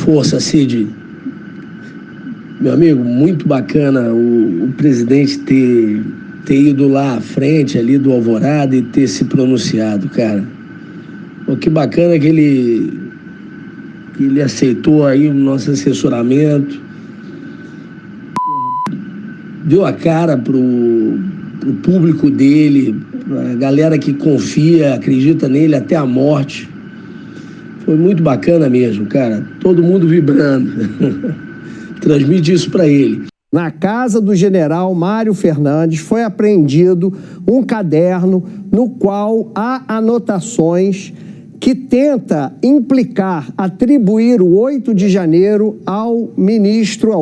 força, Cid. Meu amigo, muito bacana o presidente ter ido lá à frente ali do Alvorada e ter se pronunciado, cara. Pô, que bacana que ele aceitou aí o nosso assessoramento, deu a cara pro público dele, pra galera que confia, acredita nele até a morte. Foi muito bacana mesmo, cara. Todo mundo vibrando. Transmite isso para ele. Na casa do general Mário Fernandes foi apreendido um caderno no qual há anotações que tenta implicar, atribuir o 8 de janeiro ao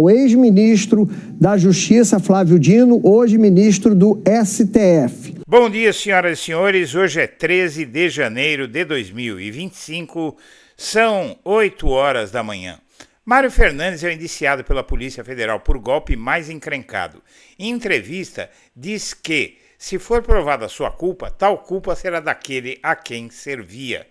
ex-ministro da Justiça, Flávio Dino, hoje ministro do STF. Bom dia, senhoras e senhores. Hoje é 13 de janeiro de 2025, são 8 horas da manhã. Mário Fernandes é indiciado pela Polícia Federal por golpe mais encrencado. Em entrevista, diz que, se for provada sua culpa, tal culpa será daquele a quem servia.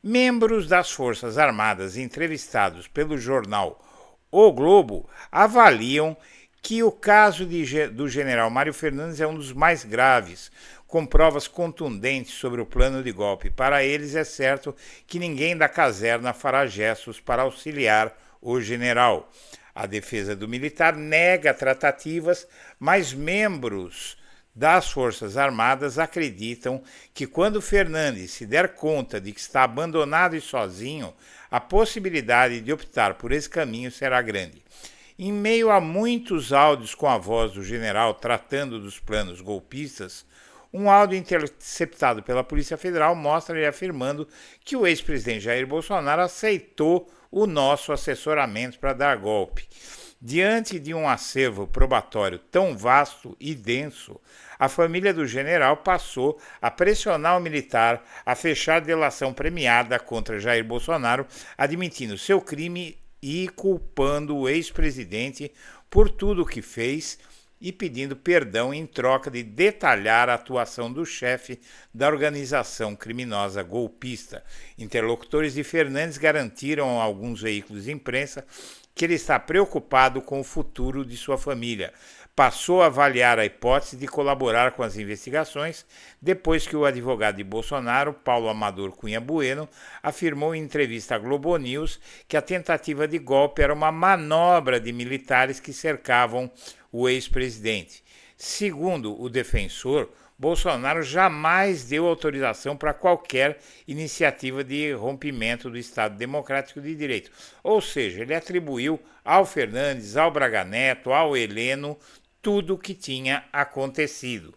Membros das Forças Armadas entrevistados pelo jornal O Globo avaliam que o caso do general Mário Fernandes é um dos mais graves, com provas contundentes sobre o plano de golpe. Para eles é certo que ninguém da caserna fará gestos para auxiliar o general. A defesa do militar nega tratativas, mas membros das Forças Armadas acreditam que quando Fernandes se der conta de que está abandonado e sozinho, a possibilidade de optar por esse caminho será grande. Em meio a muitos áudios com a voz do general tratando dos planos golpistas, um áudio interceptado pela Polícia Federal mostra ele afirmando que o ex-presidente Jair Bolsonaro aceitou o nosso assessoramento para dar golpe. Diante de um acervo probatório tão vasto e denso, a família do general passou a pressionar o militar a fechar delação premiada contra Jair Bolsonaro, admitindo seu crime e culpando o ex-presidente por tudo o que fez e pedindo perdão em troca de detalhar a atuação do chefe da organização criminosa golpista. Interlocutores de Fernandes garantiram a alguns veículos de imprensa que ele está preocupado com o futuro de sua família. Passou a avaliar a hipótese de colaborar com as investigações depois que o advogado de Bolsonaro, Paulo Amador Cunha Bueno, afirmou em entrevista à Globo News que a tentativa de golpe era uma manobra de militares que cercavam o ex-presidente. Segundo o defensor, Bolsonaro jamais deu autorização para qualquer iniciativa de rompimento do Estado Democrático de Direito. Ou seja, ele atribuiu ao Fernandes, ao Braga Neto, ao Heleno, tudo o que tinha acontecido.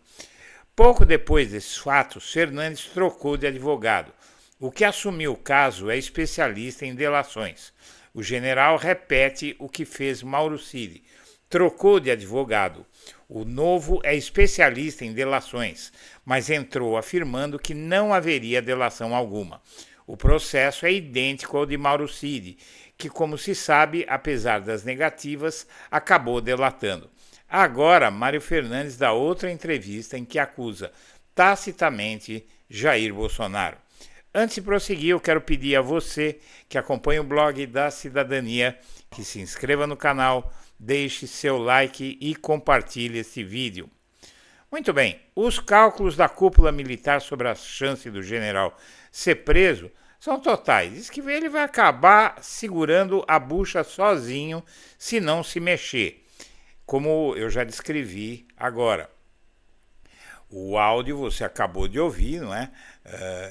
Pouco depois desses fatos, Fernandes trocou de advogado. O que assumiu o caso é especialista em delações. O general repete o que fez Mauro Cid. Trocou de advogado. O novo é especialista em delações, mas entrou afirmando que não haveria delação alguma. O processo é idêntico ao de Mauro Cid, que, como se sabe, apesar das negativas, acabou delatando. Agora, Mário Fernandes dá outra entrevista em que acusa tacitamente Jair Bolsonaro. Antes de prosseguir, eu quero pedir a você que acompanha o blog da Cidadania que se inscreva no canal, deixe seu like e compartilhe este vídeo. Muito bem, os cálculos da cúpula militar sobre a chance do general ser preso são totais. Diz que ele vai acabar segurando a bucha sozinho se não se mexer, como eu já descrevi agora. O áudio você acabou de ouvir, não é?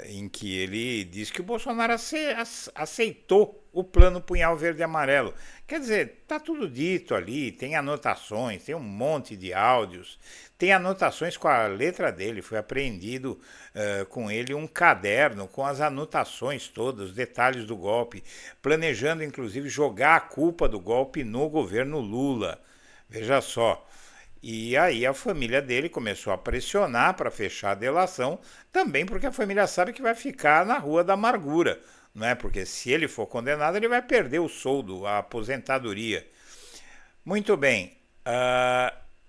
Em que ele diz que o Bolsonaro aceitou o plano Punhal Verde e Amarelo. Quer dizer, está tudo dito ali, tem anotações, tem um monte de áudios, tem anotações com a letra dele, foi apreendido com ele um caderno com as anotações todas, os detalhes do golpe, planejando inclusive jogar a culpa do golpe no governo Lula. Veja só. E aí a família dele começou a pressionar para fechar a delação, também porque a família sabe que vai ficar na rua da amargura, não é? Porque se ele for condenado, ele vai perder o soldo, a aposentadoria. Muito bem,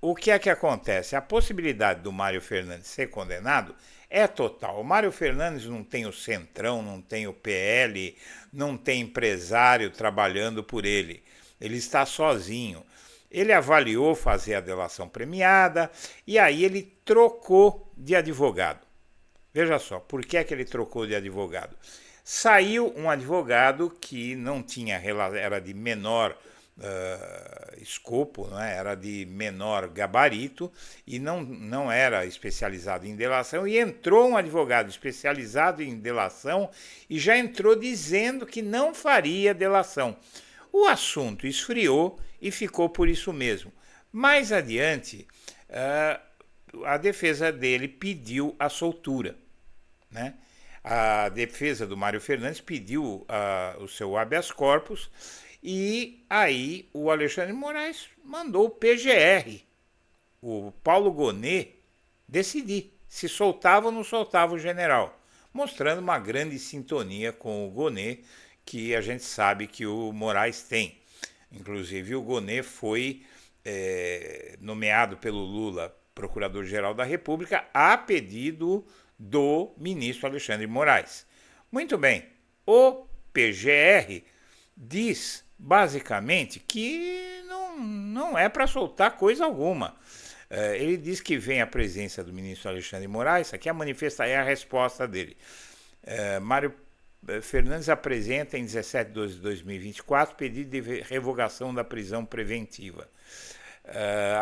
o que é que acontece? A possibilidade do Mário Fernandes ser condenado é total. O Mário Fernandes não tem o Centrão, não tem o PL, não tem empresário trabalhando por ele. Ele está sozinho. Ele avaliou fazer a delação premiada e aí ele trocou de advogado. Veja só, por que é que ele trocou de advogado? Saiu um advogado que não tinha, era de menor escopo, né? Era de menor gabarito e não era especializado em delação, e entrou um advogado especializado em delação e já entrou dizendo que não faria delação. O assunto esfriou e ficou por isso mesmo. Mais adiante, a defesa dele pediu a soltura, né? A defesa do Mário Fernandes pediu o seu habeas corpus e aí o Alexandre de Moraes mandou o PGR, o Paulo Gonet, decidir se soltava ou não soltava o general, mostrando uma grande sintonia com o Gonet, que a gente sabe que o Moraes tem. Inclusive o Gonet foi nomeado pelo Lula Procurador-Geral da República a pedido do ministro Alexandre de Moraes. Muito bem, o PGR diz basicamente que não é para soltar coisa alguma. Ele diz que vem a presença do ministro Alexandre de Moraes, aqui é a resposta dele. Mário Fernandes apresenta em 17/12/2024 pedido de revogação da prisão preventiva.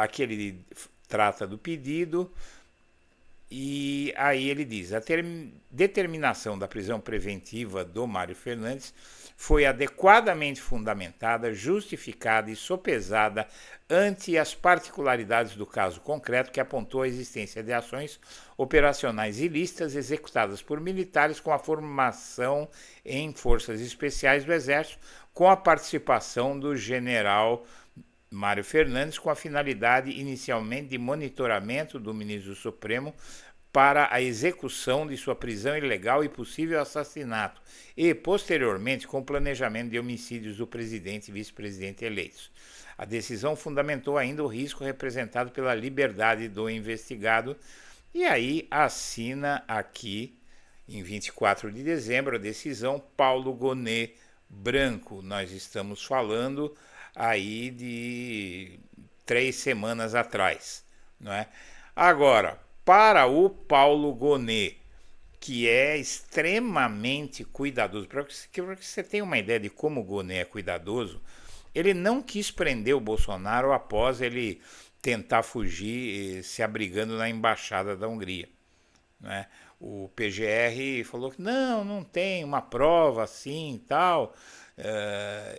Aqui ele trata do pedido e aí ele diz: a determinação da prisão preventiva do Mário Fernandes foi adequadamente fundamentada, justificada e sopesada ante as particularidades do caso concreto, que apontou a existência de ações operacionais ilícitas executadas por militares com a formação em forças especiais do Exército, com a participação do general Mário Fernandes, com a finalidade inicialmente de monitoramento do ministro do Supremo para a execução de sua prisão ilegal e possível assassinato, e, posteriormente, com o planejamento de homicídios do presidente e vice-presidente eleitos. A decisão fundamentou ainda o risco representado pela liberdade do investigado, e aí assina aqui, em 24 de dezembro, a decisão Paulo Gonet Branco. Nós estamos falando aí de 3 semanas atrás, não é? Agora, para o Paulo Gonet, que é extremamente cuidadoso, para que você tenha uma ideia de como o Gonet é cuidadoso, ele não quis prender o Bolsonaro após ele tentar fugir se abrigando na embaixada da Hungria, né? O PGR falou que não tem uma prova assim e tal,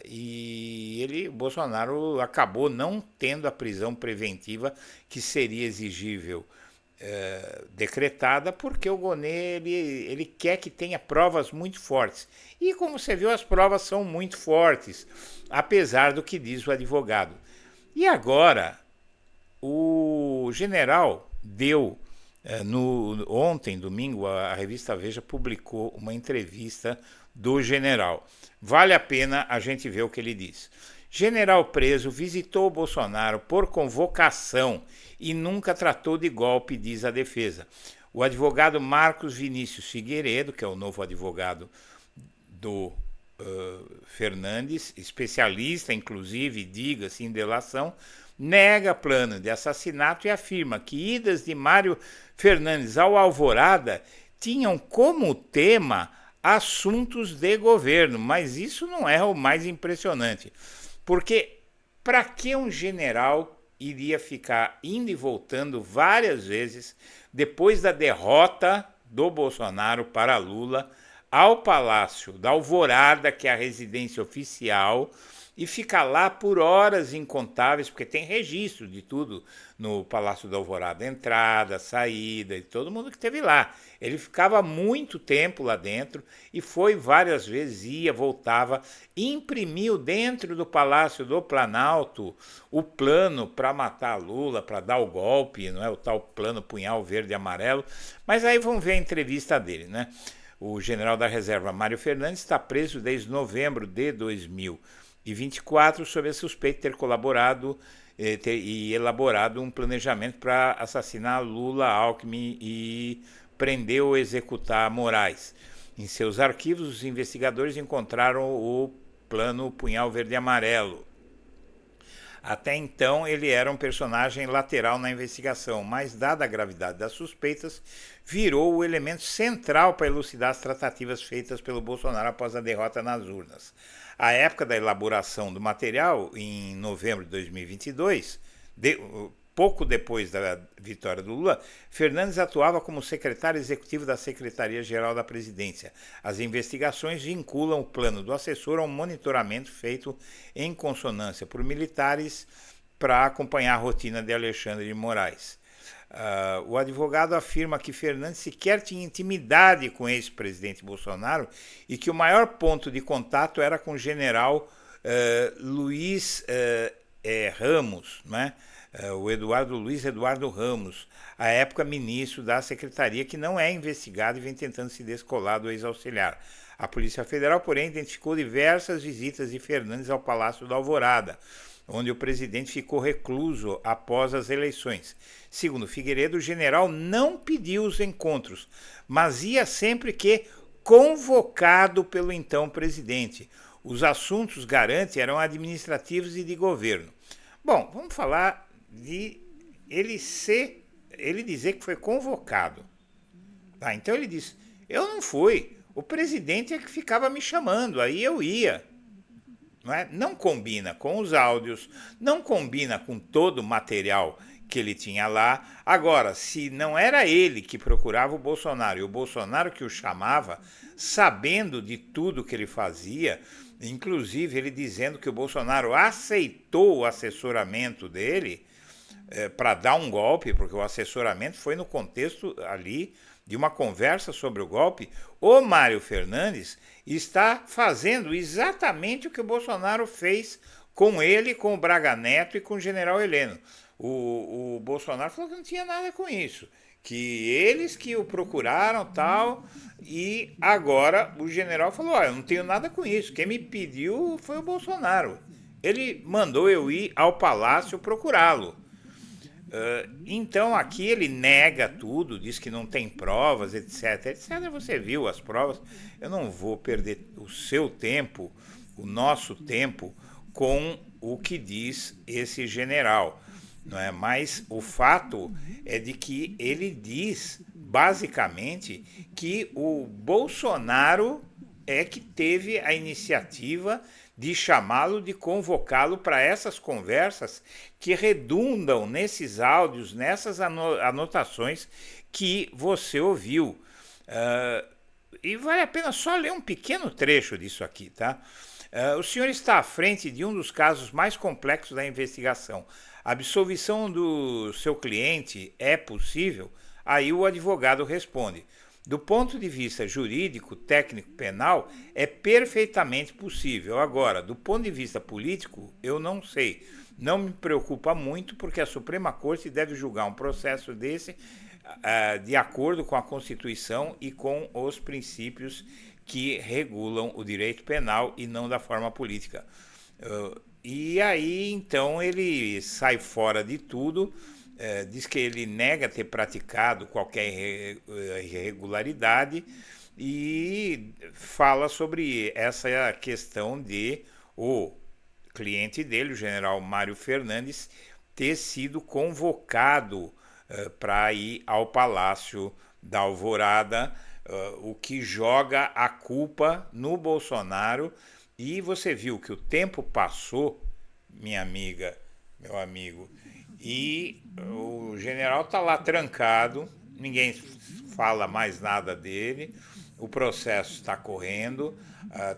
e o Bolsonaro acabou não tendo a prisão preventiva que seria exigível decretada, porque o Gonet ele quer que tenha provas muito fortes. E como você viu, as provas são muito fortes, apesar do que diz o advogado. E agora, o general deu, ontem, domingo, a revista Veja publicou uma entrevista do general. Vale a pena a gente ver o que ele diz. General preso visitou o Bolsonaro por convocação e nunca tratou de golpe, diz a defesa. O advogado Marcos Vinícius Figueiredo, que é o novo advogado do Fernandes, especialista, inclusive, diga-se, em delação, nega plano de assassinato e afirma que idas de Mário Fernandes ao Alvorada tinham como tema assuntos de governo, mas isso não é o mais impressionante, porque para que um general iria ficar indo e voltando várias vezes depois da derrota do Bolsonaro para Lula ao Palácio da Alvorada, que é a residência oficial, e ficar lá por horas incontáveis, porque tem registro de tudo no Palácio da Alvorada, entrada, saída, e todo mundo que esteve lá. Ele ficava muito tempo lá dentro e foi várias vezes, ia, voltava, imprimiu dentro do Palácio do Planalto o plano para matar Lula, para dar o golpe, não é? O tal plano punhal verde e amarelo. Mas aí vamos ver a entrevista dele, né? O general da reserva Mário Fernandes está preso desde novembro de 2019 e 24, sob a suspeita de ter colaborado e elaborado um planejamento para assassinar Lula, Alckmin e prender ou executar Moraes. Em seus arquivos, os investigadores encontraram o plano Punhal Verde e Amarelo. Até então, ele era um personagem lateral na investigação, mas, dada a gravidade das suspeitas, virou o elemento central para elucidar as tratativas feitas pelo Bolsonaro após a derrota nas urnas. À época da elaboração do material, em novembro de 2022, pouco depois da vitória do Lula, Fernandes atuava como secretário executivo da Secretaria-Geral da Presidência. As investigações vinculam o plano do assessor a um monitoramento feito em consonância por militares para acompanhar a rotina de Alexandre de Moraes. O advogado afirma que Fernandes sequer tinha intimidade com o ex-presidente Bolsonaro e que o maior ponto de contato era com o general Luiz Ramos, né? O Luiz Eduardo Ramos, à época ministro da Secretaria, que não é investigado e vem tentando se descolar do ex-auxiliar. A Polícia Federal, porém, identificou diversas visitas de Fernandes ao Palácio da Alvorada, onde o presidente ficou recluso após as eleições. Segundo Figueiredo, o general não pediu os encontros, mas ia sempre que convocado pelo então presidente. Os assuntos, garante, eram administrativos e de governo. Bom, vamos falar de ele dizer que foi convocado. Tá, então ele disse, eu não fui, o presidente é que ficava me chamando, aí eu ia. Não combina com os áudios, não combina com todo o material que ele tinha lá. Agora, se não era ele que procurava o Bolsonaro e o Bolsonaro que o chamava, sabendo de tudo que ele fazia, inclusive ele dizendo que o Bolsonaro aceitou o assessoramento dele para dar um golpe, porque o assessoramento foi no contexto ali de uma conversa sobre o golpe, o Mário Fernandes está fazendo exatamente o que o Bolsonaro fez com ele, com o Braga Neto e com o general Heleno. O Bolsonaro falou que não tinha nada com isso, que eles que o procuraram tal, e agora o general falou, eu não tenho nada com isso, quem me pediu foi o Bolsonaro. Ele mandou eu ir ao palácio procurá-lo. Então aqui ele nega tudo, diz que não tem provas, etc, etc. Você viu as provas, eu não vou perder o seu tempo, o nosso tempo, com o que diz esse general, não é? Mas o fato é de que ele diz, basicamente, que o Bolsonaro é que teve a iniciativa de chamá-lo, de convocá-lo para essas conversas que redundam nesses áudios, nessas anotações que você ouviu. E vale a pena só ler um pequeno trecho disso aqui, tá? O senhor está à frente de um dos casos mais complexos da investigação. A absolvição do seu cliente é possível? Aí o advogado responde, do ponto de vista jurídico, técnico, penal, é perfeitamente possível. Agora, do ponto de vista político, eu não sei. Não me preocupa muito, porque a Suprema Corte deve julgar um processo desse de acordo com a Constituição e com os princípios que regulam o direito penal e não da forma política. E aí, então, ele sai fora de tudo, diz que ele nega ter praticado qualquer irregularidade e fala sobre essa questão de o cliente dele, o general Mário Fernandes, ter sido convocado para ir ao Palácio da Alvorada, o que joga a culpa no Bolsonaro. E você viu que o tempo passou, minha amiga, meu amigo, e o general está lá trancado, ninguém fala mais nada dele, o processo está correndo,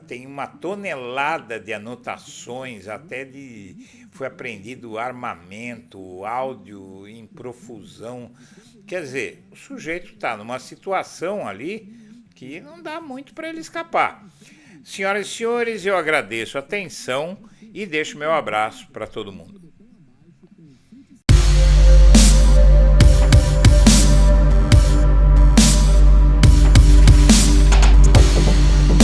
tem uma tonelada de anotações, foi apreendido armamento, áudio em profusão. Quer dizer, o sujeito está numa situação ali que não dá muito para ele escapar. Senhoras e senhores, eu agradeço a atenção e deixo meu abraço para todo mundo.